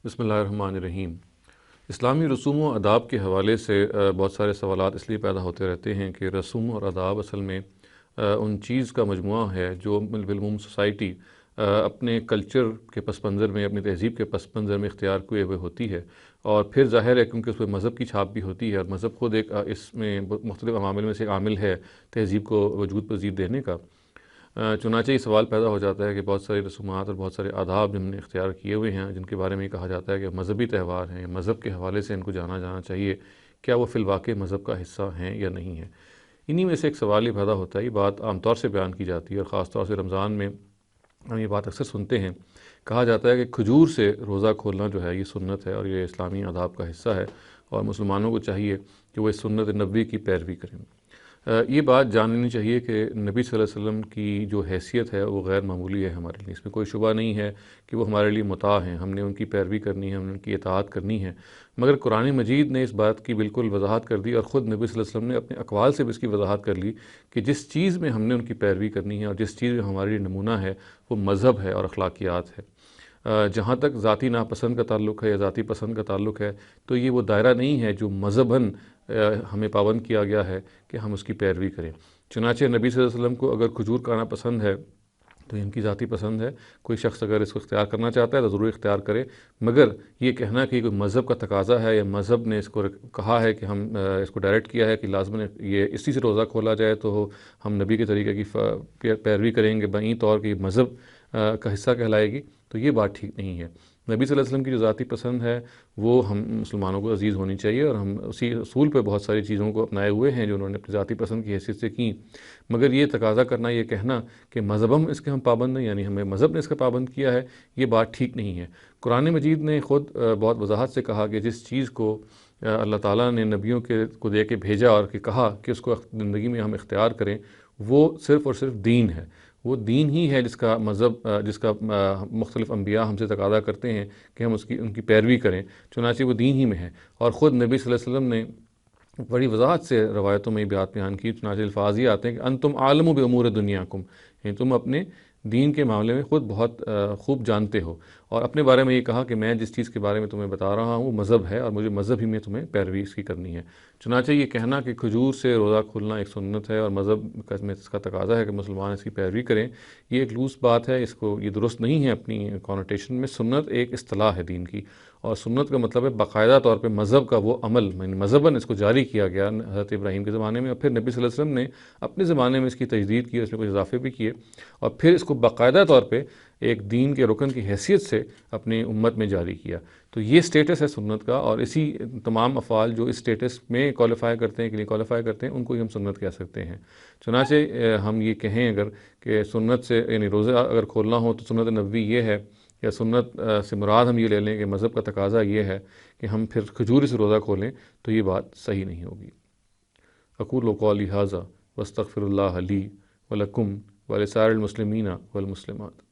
بسم اللہ الرحمن الرحیم۔ اسلامی رسوم و آداب کے حوالے سے بہت سارے سوالات اس لیے پیدا ہوتے رہتے ہیں کہ رسوم اور آداب اصل میں ان چیز کا مجموعہ ہے جو بالعموم سوسائٹی اپنے کلچر کے پس منظر میں، اپنی تہذیب کے پس منظر میں اختیار کیے ہوئے ہوتی ہے، اور پھر ظاہر ہے کیونکہ اس میں مذہب کی چھاپ بھی ہوتی ہے، اور مذہب خود ایک اس میں مختلف عوامل میں سے ایک عامل ہے تہذیب کو وجود پذیر دینے کا۔ چنانچہ یہ سوال پیدا ہو جاتا ہے کہ بہت ساری رسومات اور بہت سارے آداب ہم نے اختیار کیے ہوئے ہیں جن کے بارے میں کہا جاتا ہے کہ مذہبی تہوار ہیں، مذہب کے حوالے سے ان کو جانا جانا چاہیے، کیا وہ فی الواقع مذہب کا حصہ ہیں یا نہیں ہیں۔ انہی میں سے ایک سوال یہ پیدا ہوتا ہے، یہ بات عام طور سے بیان کی جاتی ہے اور خاص طور سے رمضان میں ہم یہ بات اکثر سنتے ہیں، کہا جاتا ہے کہ کھجور سے روزہ کھولنا جو ہے یہ سنت ہے اور یہ اسلامی آداب کا حصہ ہے، اور مسلمانوں کو چاہیے کہ وہ اس سنت نبوی کی پیروی کریں۔ یہ بات جان لینی چاہیے کہ نبی صلی اللہ علیہ وسلم کی جو حیثیت ہے وہ غیر معمولی ہے ہمارے لیے، اس میں کوئی شبہ نہیں ہے کہ وہ ہمارے لیے مطاع ہیں، ہم نے ان کی پیروی کرنی ہے، ہم نے ان کی اطاعت کرنی ہے۔ مگر قرآن مجید نے اس بات کی بالکل وضاحت کر دی، اور خود نبی صلی اللہ علیہ وسلم نے اپنے اقوال سے بھی اس کی وضاحت کر لی کہ جس چیز میں ہم نے ان کی پیروی کرنی ہے اور جس چیز میں ہمارے لیے نمونہ ہے وہ مذہب ہے اور اخلاقیات ہے۔ جہاں تک ذاتی ناپسند کا تعلق ہے یا ذاتی پسند کا تعلق ہے تو یہ وہ دائرہ نہیں ہے جو مذہباً ہمیں پابند کیا گیا ہے کہ ہم اس کی پیروی کریں۔ چنانچہ نبی صلی اللہ علیہ وسلم کو اگر کھجور کھانا پسند ہے تو ان کی ذاتی پسند ہے، کوئی شخص اگر اس کو اختیار کرنا چاہتا ہے تو ضرور اختیار کرے، مگر یہ کہنا کہ کوئی مذہب کا تقاضا ہے یا مذہب نے اس کو کہا ہے کہ ہم اس کو ڈائریکٹ کیا ہے کہ لازماً یہ اسی سے روزہ کھولا جائے تو ہم نبی کے طریقے کی پیروی کریں گے بائیں طور کہ مذہب کا حصہ کہلائے گی، تو یہ بات ٹھیک نہیں ہے۔ نبی صلی اللہ علیہ وسلم کی جو ذاتی پسند ہے وہ ہم مسلمانوں کو عزیز ہونی چاہیے، اور ہم اسی اصول پہ بہت ساری چیزوں کو اپنائے ہوئے ہیں جو انہوں نے اپنی ذاتی پسند کی حیثیت سے کی، مگر یہ تقاضا کرنا، یہ کہنا کہ مذہبم اس کے ہم پابند ہیں، یعنی ہمیں مذہب نے اس کا پابند کیا ہے، یہ بات ٹھیک نہیں ہے۔ قرآن مجید نے خود بہت وضاحت سے کہا کہ جس چیز کو اللہ تعالیٰ نے نبیوں کو دے کے بھیجا اور کہ کہا کہ اس کو زندگی میں ہم اختیار کریں، وہ صرف اور صرف دین ہے۔ وہ دین ہی ہے جس کا مذہب، جس کا مختلف انبیاء ہم سے تقاضا کرتے ہیں کہ ہم ان کی پیروی کریں، چنانچہ وہ دین ہی میں ہے۔ اور خود نبی صلی اللہ علیہ وسلم نے بڑی وضاحت سے روایتوں میں یہ بات بیان کی، چنانچہ الفاظ یہ آتے ہیں کہ انتم عالم بامور دنیاکم، یعنی تم اپنے دین کے معاملے میں خود بہت خوب جانتے ہو، اور اپنے بارے میں یہ کہا کہ میں جس چیز کے بارے میں تمہیں بتا رہا ہوں وہ مذہب ہے اور مجھے مذہب ہی میں تمہیں پیروی اس کی کرنی ہے۔ چنانچہ یہ کہنا کہ کھجور سے روزہ کھولنا ایک سنت ہے اور مذہب میں اس کا تقاضا ہے کہ مسلمان اس کی پیروی کریں، یہ ایک لوس بات ہے، اس کو یہ درست نہیں ہے اپنی کانوٹیشن میں۔ سنت ایک اصطلاح ہے دین کی، اور سنت کا مطلب ہے باقاعدہ طور پہ مذہب کا وہ عمل، یعنی مذہباً اس کو جاری کیا گیا حضرت ابراہیم کے زمانے میں، اور پھر نبی صلی اللہ علیہ وسلم نے اپنے زمانے میں اس کی تجدید کی، اس میں کچھ اضافے بھی کیے، اور پھر اس کو باقاعدہ طور پہ ایک دین کے رکن کی حیثیت سے اپنی امت میں جاری کیا۔ تو یہ سٹیٹس ہے سنت کا، اور اسی تمام افعال جو اس سٹیٹس میں کوالیفائی کرتے ہیں، کے لیے کوالیفائی کرتے ہیں، ان کو ہی ہم سنت کہہ سکتے ہیں۔ چنانچہ ہم یہ کہیں اگر کہ سنت سے یعنی روزہ اگر کھولنا ہو تو سنت نبوی یہ ہے، یا سنت سے مراد ہم یہ لے لیں کہ مذہب کا تقاضا یہ ہے کہ ہم پھر کھجور سے روزہ کھولیں، تو یہ بات صحیح نہیں ہوگی۔ اقول قولی ھذا واستغفر اللہ لی ولکم ولسائر المسلمین والمسلمات۔